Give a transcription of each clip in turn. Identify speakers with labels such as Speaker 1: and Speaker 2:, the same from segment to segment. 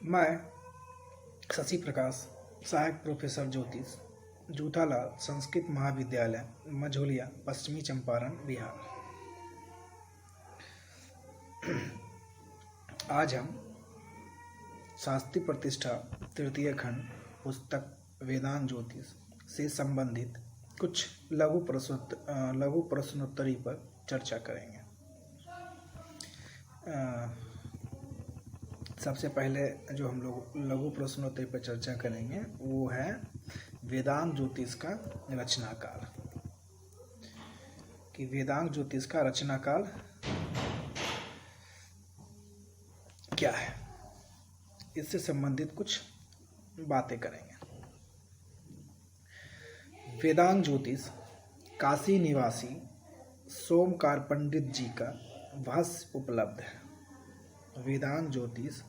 Speaker 1: मैं शशि प्रकाश, सहायक प्रोफेसर ज्योतिष, जूठालाल संस्कृत महाविद्यालय, मझौलिया, पश्चिमी चंपारण, बिहार। आज हम शास्त्री प्रतिष्ठा तृतीय खंड पुस्तक वेदांत ज्योतिष से संबंधित कुछ लघु प्रश्नोत्तरी पर चर्चा करेंगे। सबसे पहले जो हम लोग लघु प्रश्नोत्तरी पर चर्चा करेंगे वो है वेदांत ज्योतिष का रचना काल, कि वेदांत ज्योतिष का रचना काल क्या है, इससे संबंधित कुछ बातें करेंगे। वेदांत ज्योतिष काशी निवासी सोमकार पंडित जी का भाष्य उपलब्ध है। वेदांत ज्योतिष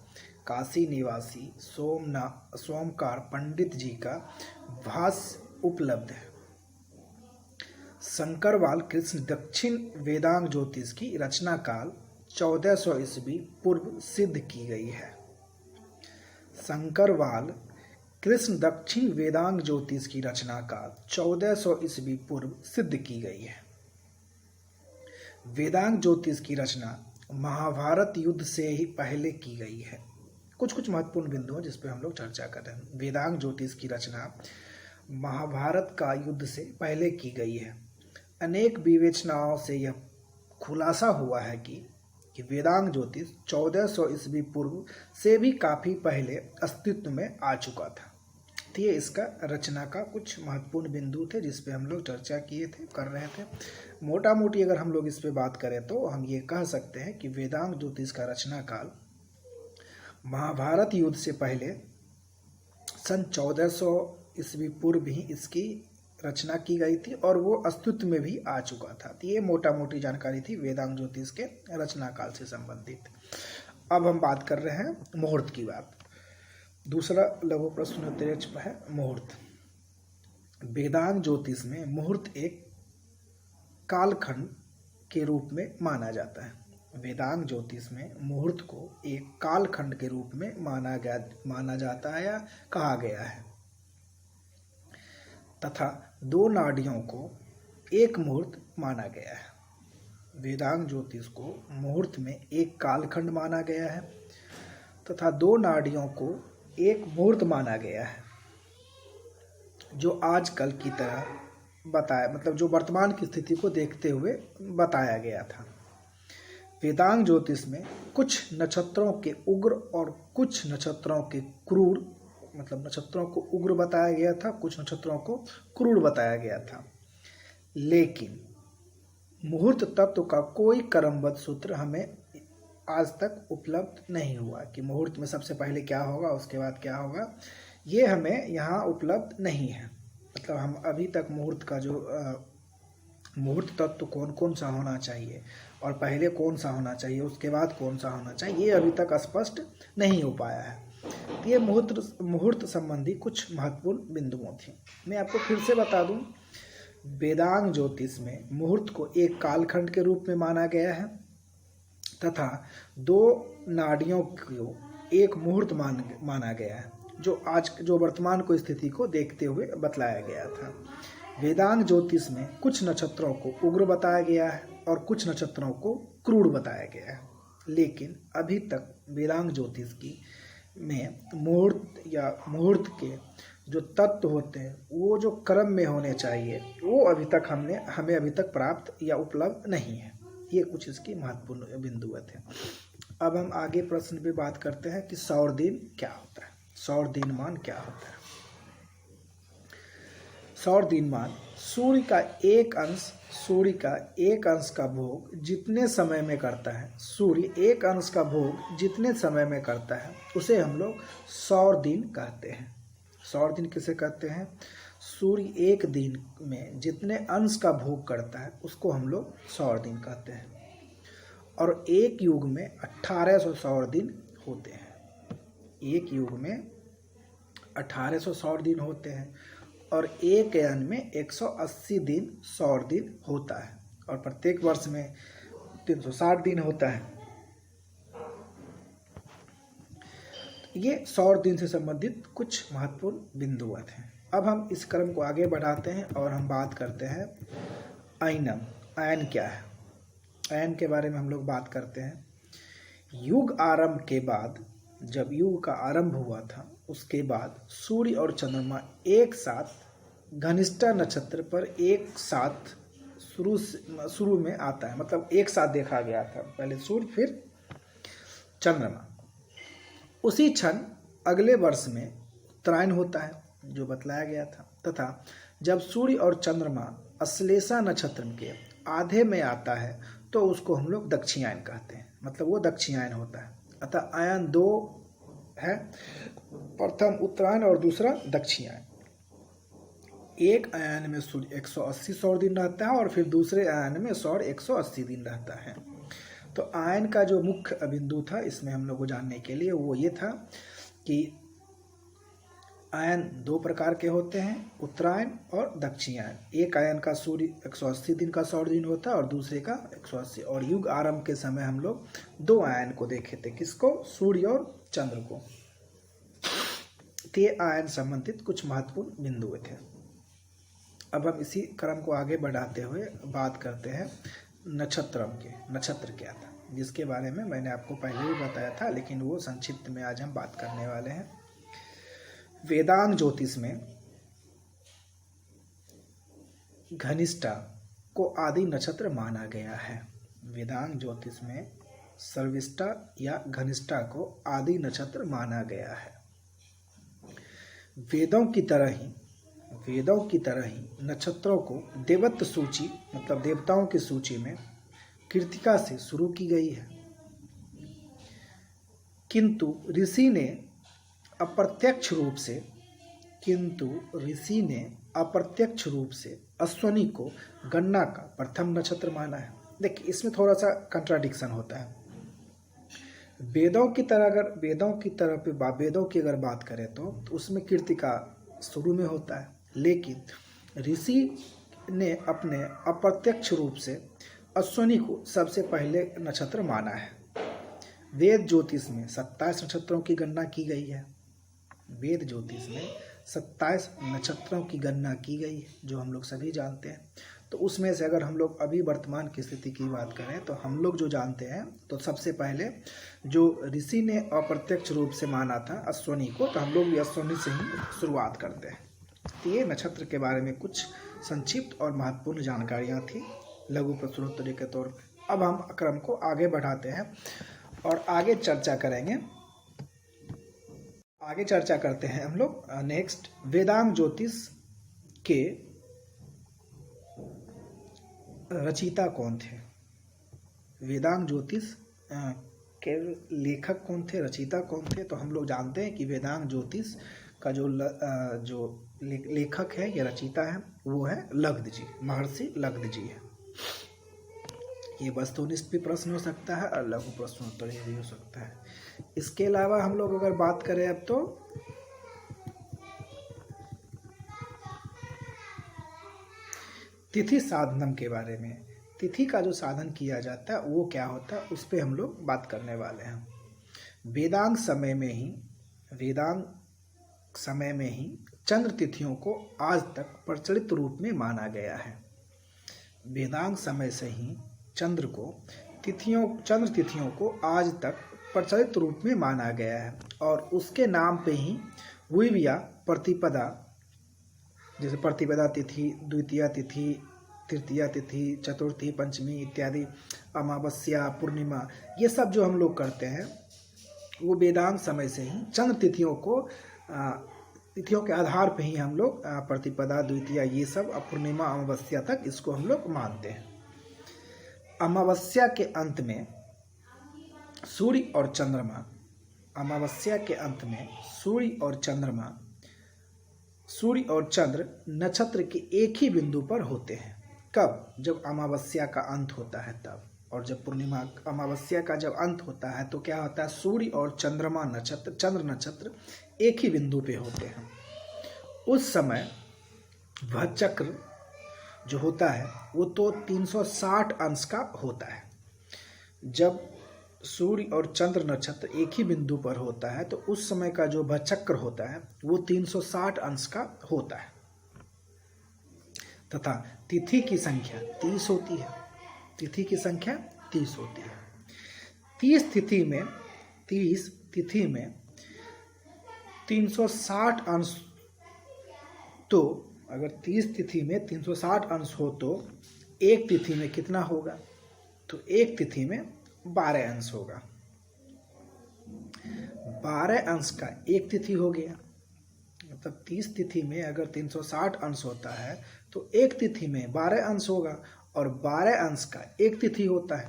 Speaker 1: काशी निवासी सोमकार पंडित जी का भाष्य उपलब्ध है। शंकरवाल कृष्ण दक्षिण वेदांत ज्योतिष की रचना काल 1400 ईस्वी पूर्व सिद्ध की गई है। शंकरवाल कृष्ण दक्षिण वेदांत ज्योतिष की रचना काल 1400 ईस्वी पूर्व सिद्ध की गई है। वेदांत ज्योतिष की रचना महाभारत युद्ध से ही पहले की गई है। कुछ महत्वपूर्ण बिंदु हैं जिस पर हम लोग चर्चा कर रहे हैं। वेदांत ज्योतिष की रचना महाभारत का युद्ध से पहले की गई है। अनेक विवेचनाओं से यह खुलासा हुआ है कि वेदांत ज्योतिष 1400 ईस्वी पूर्व से भी काफ़ी पहले अस्तित्व में आ चुका था। तो ये इसका रचना का कुछ महत्वपूर्ण बिंदु थे जिस पे हम लोग चर्चा कर रहे थे। मोटा मोटी अगर हम लोग इस पे बात करें तो हम ये कह सकते हैं कि वेदांत ज्योतिष का रचना काल महाभारत युद्ध से पहले सन 1400 ईस्वी पूर्व ही इसकी रचना की गई थी और वो अस्तित्व में भी आ चुका था। तो ये मोटा मोटी जानकारी थी वेदांत ज्योतिष के रचना काल से संबंधित। अब हम बात कर रहे हैं मुहूर्त की बात। दूसरा लघु प्रश्नोत्तरी है मुहूर्त। वेदांत ज्योतिष में मुहूर्त एक कालखंड के रूप में माना जाता है। वेदांत ज्योतिष में मुहूर्त को एक कालखंड के रूप में माना जाता है या कहा गया है, तथा दो नाड़ियों को एक मुहूर्त माना गया है। वेदांत ज्योतिष को मुहूर्त में एक कालखंड माना गया है तथा दो नाड़ियों को एक मुहूर्त माना गया है, जो आजकल की तरह बताया, मतलब जो वर्तमान की स्थिति को देखते हुए बताया गया था। वेदांत ज्योतिष में कुछ नक्षत्रों के उग्र और कुछ नक्षत्रों के क्रूर, मतलब नक्षत्रों को उग्र बताया गया था, कुछ नक्षत्रों को क्रूर बताया गया था। लेकिन मुहूर्त तत्व का कोई क्रमबद्ध सूत्र हमें आज तक उपलब्ध नहीं हुआ कि मुहूर्त में सबसे पहले क्या होगा, उसके बाद क्या होगा, ये हमें यहाँ उपलब्ध नहीं है। मतलब हम अभी तक मुहूर्त का जो मुहूर्त तत्व कौन कौन सा होना चाहिए और पहले कौन सा होना चाहिए, उसके बाद कौन सा होना चाहिए, ये अभी तक स्पष्ट नहीं हो पाया है। ये मुहूर्त संबंधी कुछ महत्वपूर्ण बिंदुओं थे। मैं आपको फिर से बता दूं, वेदांत ज्योतिष में मुहूर्त को एक कालखंड के रूप में माना गया है तथा दो नाड़ियों को एक मुहूर्त माना गया है, जो वर्तमान को स्थिति को देखते हुए बतलाया गया था। वेदांत ज्योतिष में कुछ नक्षत्रों को उग्र बताया गया है और कुछ नक्षत्रों को क्रूर बताया गया है। लेकिन अभी तक वेदांत ज्योतिष में मुहूर्त के जो तत्व होते हैं वो जो क्रम में होने चाहिए वो अभी तक हमें अभी तक प्राप्त या उपलब्ध नहीं है। ये कुछ इसकी महत्वपूर्ण बिंदु थे। अब हम आगे प्रश्न पे बात करते हैं कि सौर दिन क्या होता है, सौर दिनमान क्या होता है। सौर दिनमान सूर्य का एक अंश का भोग जितने समय में करता है, सूर्य एक अंश का भोग जितने समय में करता है उसे हम लोग सौर दिन कहते हैं। सौर दिन किसे कहते हैं? सूर्य एक दिन में जितने अंश का भोग करता है उसको हम लोग सौर दिन कहते हैं। और एक युग में 1800 सौर दिन होते हैं। एक युग में 1800 सौर दिन होते हैं और एक यान में 180 दिन सौर दिन होता है और प्रत्येक वर्ष में 360 दिन होता है। ये सौर दिन से संबंधित कुछ महत्वपूर्ण बिंदु थे। अब हम इस क्रम को आगे बढ़ाते हैं और हम बात करते हैं अयनम। अयन क्या है? अयन के बारे में हम लोग बात करते हैं। युग आरंभ के बाद, जब युग का आरंभ हुआ था, उसके बाद सूर्य और चंद्रमा एक साथ घनिष्ठा नक्षत्र पर एक साथ शुरू में आता है, मतलब एक साथ देखा गया था। पहले सूर्य फिर चंद्रमा। उसी क्षण अगले वर्ष में उत्तरायण होता है, जो बतलाया गया था। तथा जब सूर्य और चंद्रमा अश्लेषा नक्षत्र के आधे में आता है तो उसको हम लोग दक्षिणायन कहते हैं, मतलब वो दक्षिणायन होता है। अतः आयन दो है, प्रथम उत्तरायण और दूसरा दक्षिणायन। एक आयन में सूर्य 180 सौर दिन रहता है और फिर दूसरे आयन में सौर 180 दिन रहता है। तो आयन का जो मुख्य बिंदु था इसमें हम लोग को जानने के लिए वो ये था कि आयन दो प्रकार के होते हैं, उत्तरायण और दक्षिणायन। एक आयन का सूर्य 180 दिन का सौर दिन होता है और दूसरे का 180। और युग आरंभ के समय हम लोग दो आयन को देखे थे। किसको? सूर्य और चंद्र को। ये आयन संबंधित कुछ महत्वपूर्ण बिंदु थे। अब हम इसी क्रम को आगे बढ़ाते हुए बात करते हैं नक्षत्रम के। नक्षत्र क्या था, जिसके बारे में मैंने आपको पहले भी बताया था, लेकिन वो संक्षिप्त में आज हम बात करने वाले हैं। वेदांग ज्योतिष में घनिष्ठा को आदि नक्षत्र माना गया है। वेदांग ज्योतिष में सर्विष्ठा या घनिष्ठा को आदि नक्षत्र माना गया है। वेदों की तरह ही नक्षत्रों को देवत्व सूची, मतलब देवताओं की सूची में कृतिका से शुरू की गई है। किंतु ऋषि ने अप्रत्यक्ष रूप से अश्वनी को गणना का प्रथम नक्षत्र माना है। देखिए, इसमें थोड़ा सा कंट्राडिक्शन होता है। वेदों की अगर बात करें तो उसमें कृतिका शुरू में होता है, लेकिन ऋषि ने अपने अप्रत्यक्ष रूप से अश्वनी को सबसे पहले नक्षत्र माना है। वेद ज्योतिष में 27 नक्षत्रों की गणना की गई है। वेद ज्योतिष में 27 नक्षत्रों की गणना की गई है, जो हम लोग सभी जानते हैं। तो उसमें से अगर हम लोग अभी वर्तमान की स्थिति की बात करें तो हम लोग जो जानते हैं, तो सबसे पहले जो ऋषि ने अप्रत्यक्ष रूप से माना था अश्वनी को, तो हम लोग भी अश्वनी से ही शुरुआत करते हैं। तो ये नक्षत्र के बारे में कुछ संक्षिप्त और महत्वपूर्ण जानकारियाँ थी लघु प्रश्नोत्तरी के तौर पर। अब हम क्रम को आगे बढ़ाते हैं और आगे चर्चा करते हैं हम लोग नेक्स्ट वेदांग ज्योतिष के रचयिता कौन थे। वेदांग ज्योतिष के लेखक कौन थे, रचयिता कौन थे? तो हम लोग जानते हैं कि वेदांग ज्योतिष का जो लेखक है या रचयिता है वो है लग्न जी, महर्षि लग्न जी है। ये वस्तुनिष्ठ भी प्रश्न हो सकता है और लघु प्रश्नोत्तर भी हो सकता है। इसके अलावा हम लोग अगर बात करें अब तो तिथि साधनम के बारे में, तिथि का जो साधन किया जाता है वो क्या होता है, उस पर हम लोग बात करने वाले हैं। वेदांग समय में ही चंद्र तिथियों को आज तक प्रचलित रूप में माना गया है। वेदांग समय से ही चंद्र तिथियों को आज तक प्रचलित रूप में माना गया है और उसके नाम पे ही विविया प्रतिपदा, जैसे प्रतिपदा तिथि, द्वितीया तिथि, तृतीया तिथि, चतुर्थी, पंचमी इत्यादि, अमावस्या, पूर्णिमा, ये सब जो हम लोग करते हैं वो वेदांग समय से ही चंद्र तिथियों के आधार पे ही हम लोग प्रतिपदा, द्वितीया, ये सब, पूर्णिमा, अमावस्या तक इसको हम लोग मानते हैं। अमावस्या के अंत में सूर्य और चंद्र नक्षत्र के एक ही बिंदु पर होते हैं। कब? जब अमावस्या का अंत होता है तब। और जब अमावस्या का जब अंत होता है तो क्या होता है, सूर्य और चंद्र नक्षत्र एक ही बिंदु पे होते हैं। उस समय वह चक्र जो होता है वो तो 360 अंश का होता है। जब सूर्य और चंद्र नक्षत्र एक ही बिंदु पर होता है तो उस समय का जो भचक्र होता है वो 360 अंश का होता है तथा तिथि की संख्या 30 होती है। तिथि की संख्या 30 होती है। 30 तिथि में 360 अंश, तो अगर 30 तिथि में 360 अंश हो तो एक तिथि में कितना होगा? तो एक तिथि में 12 अंश होगा। 12 अंश का एक तिथि हो गया, मतलब 30 तिथि में अगर 360 अंश होता है तो एक तिथि में 12 अंश होगा और 12 अंश का एक तिथि होता है।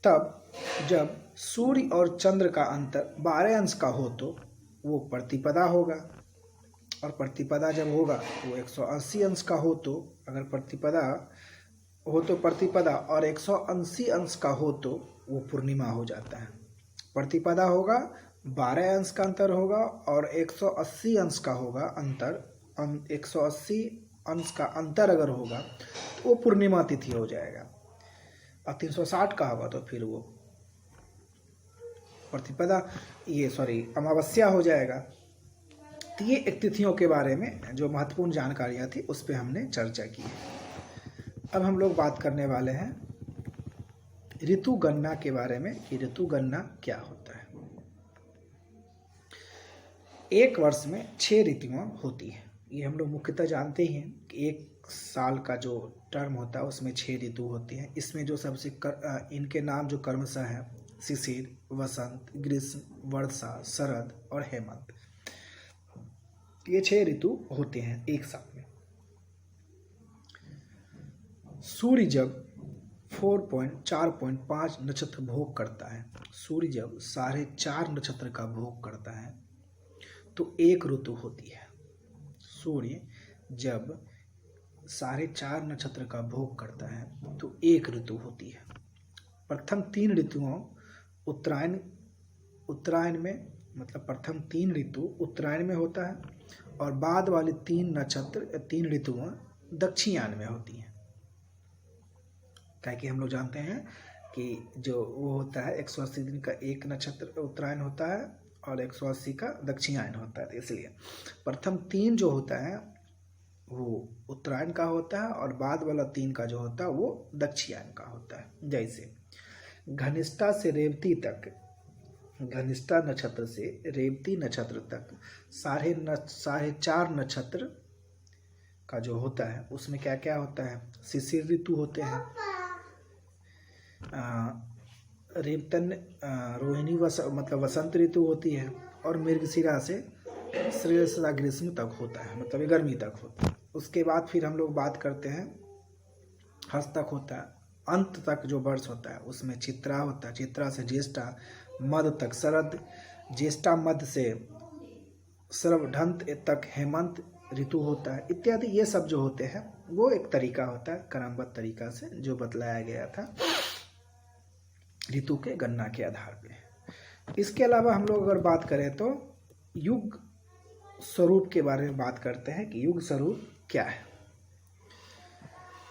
Speaker 1: तब जब सूर्य और चंद्र का अंतर 12 अंश का हो तो वो प्रतिपदा होगा, और प्रतिपदा जब होगा वो 180 अंश का हो तो, अगर प्रतिपदा हो तो प्रतिपदा और 180 अंश का हो तो वो पूर्णिमा हो जाता है। प्रतिपदा होगा 12 अंश का अंतर होगा और 180 अंश का होगा अंतर, 180 अंश का अंतर अगर होगा तो वो पूर्णिमा तिथि हो जाएगा, और 360 का होगा तो फिर वो प्रतिपदा अमावस्या हो जाएगा। तो ये एक तिथियों के बारे में जो महत्वपूर्ण जानकारियाँ थी उस पर हमने चर्चा की है। अब हम लोग बात करने वाले हैं ऋतु गणना के बारे में कि ऋतु गणना क्या होता है। एक वर्ष में 6 ऋतुएं होती हैं, ये हम लोग मुख्यतः जानते ही हैं कि एक साल का जो टर्म होता है उसमें 6 ऋतु होती हैं। इसमें जो सबसे इनके नाम जो क्रमशः हैं शिशिर, वसंत, ग्रीष्म, वर्षा, शरद और हेमंत, ये 6 ऋतु होते हैं एक साल में। सूर्य जब 4.5 नक्षत्र भोग करता है, सूर्य जब 4.5 नक्षत्र का भोग करता है तो एक ऋतु होती है। सूर्य जब 4.5 नक्षत्र का भोग करता है तो एक ऋतु होती है। प्रथम 3 ऋतुओं उत्तरायण में, मतलब प्रथम 3 ऋतु उत्तरायण में होता है और बाद वाली 3 ऋतुएं दक्षिणायन में होती हैं। क्या कि हम लोग जानते हैं कि जो वो होता है 180 दिन का एक नक्षत्र उत्तरायण होता है और 180 का दक्षिणायन होता है, तो इसलिए प्रथम 3 जो होता है वो उत्तरायण का होता है और बाद वाला 3 का जो होता है वो दक्षिणायन का होता है। जैसे घनिष्ठा से रेवती तक, घनिष्ठा नक्षत्र से रेवती नक्षत्र तक 4.5 नक्षत्र का जो होता है उसमें क्या क्या होता है? शिशिर ऋतु होते हैं, रेवतन रोहिणी मतलब वसंत ऋतु होती है, और मृगशिरा से श्रेयसरा ग्रीष्म तक होता है, मतलब गर्मी तक होता है। उसके बाद फिर हम लोग बात करते हैं हस्त तक होता है, अंत तक जो वर्ष होता है उसमें चित्रा होता है, चित्रा से ज्येष्ठा, मध्य तक शरद, ज्येष्ठा मध्य से सर्वढंत तक हेमंत ऋतु होता है इत्यादि। ये सब जो होते हैं वो एक तरीका होता है क्रमबद्ध तरीका से जो बतलाया गया था ऋतु के गणना के आधार पे। इसके अलावा हम लोग अगर बात करें तो युग स्वरूप के बारे में बात करते हैं कि युग स्वरूप क्या है।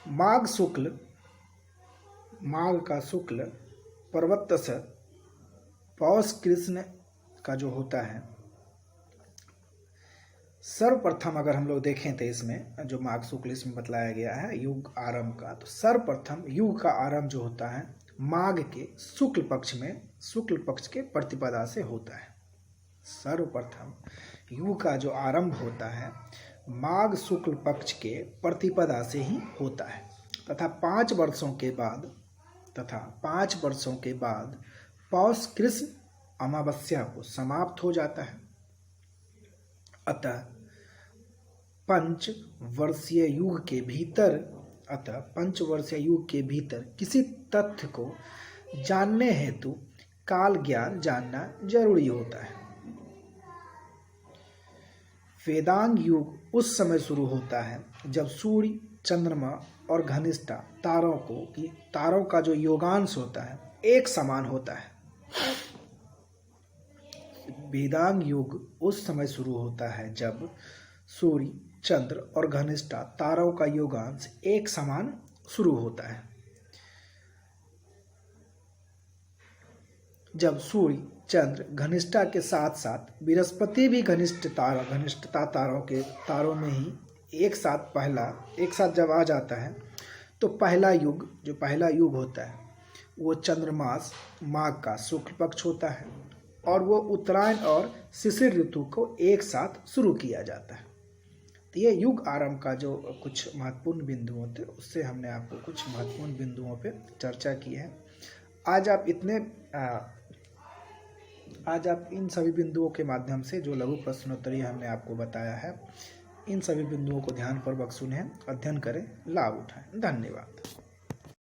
Speaker 1: माघ का शुक्ल पर्वतस पौष कृष्ण का जो होता है, सर्वप्रथम अगर हम लोग देखें तो इसमें जो माघ शुक्ल इसमें बतलाया गया है युग आरंभ का, तो सर्वप्रथम युग का आरंभ जो होता है माघ के शुक्ल पक्ष में, शुक्ल पक्ष के प्रतिपदा से होता है। सर्वप्रथम युग का जो आरंभ होता है माघ शुक्ल पक्ष के प्रतिपदा से ही होता है तथा 5 वर्षों के बाद पौष कृष्ण अमावस्या को समाप्त हो जाता है। अतः पंचवर्षीय युग के भीतर किसी तथ्य को जानने हेतु काल ज्ञान जानना जरूरी होता है। वेदांग युग उस समय शुरू होता है जब सूर्य, चंद्रमा और घनिष्ठा तारों का जो योगांश होता है एक समान होता है। वेदांग युग उस समय शुरू होता है जब सूर्य, चंद्र और घनिष्ठा तारों का योगांश एक समान शुरू होता है। जब सूर्य चंद्र घनिष्ठता के साथ साथ बृहस्पति भी घनिष्ठता तारों में ही एक साथ जब आ जाता है, तो पहला युग होता है वो चंद्रमास माघ का शुक्ल पक्ष होता है और वो उत्तरायण और शिशिर ऋतु को एक साथ शुरू किया जाता है। तो ये युग आरंभ का जो कुछ महत्वपूर्ण बिंदु थे, उससे हमने आपको कुछ महत्वपूर्ण बिंदुओं पे चर्चा की है। आज आप इन सभी बिंदुओं के माध्यम से जो लघु प्रश्नोत्तरी हमने आपको बताया है, इन सभी बिंदुओं को ध्यानपूर्वक सुनें, अध्ययन करें, लाभ उठाएं। धन्यवाद।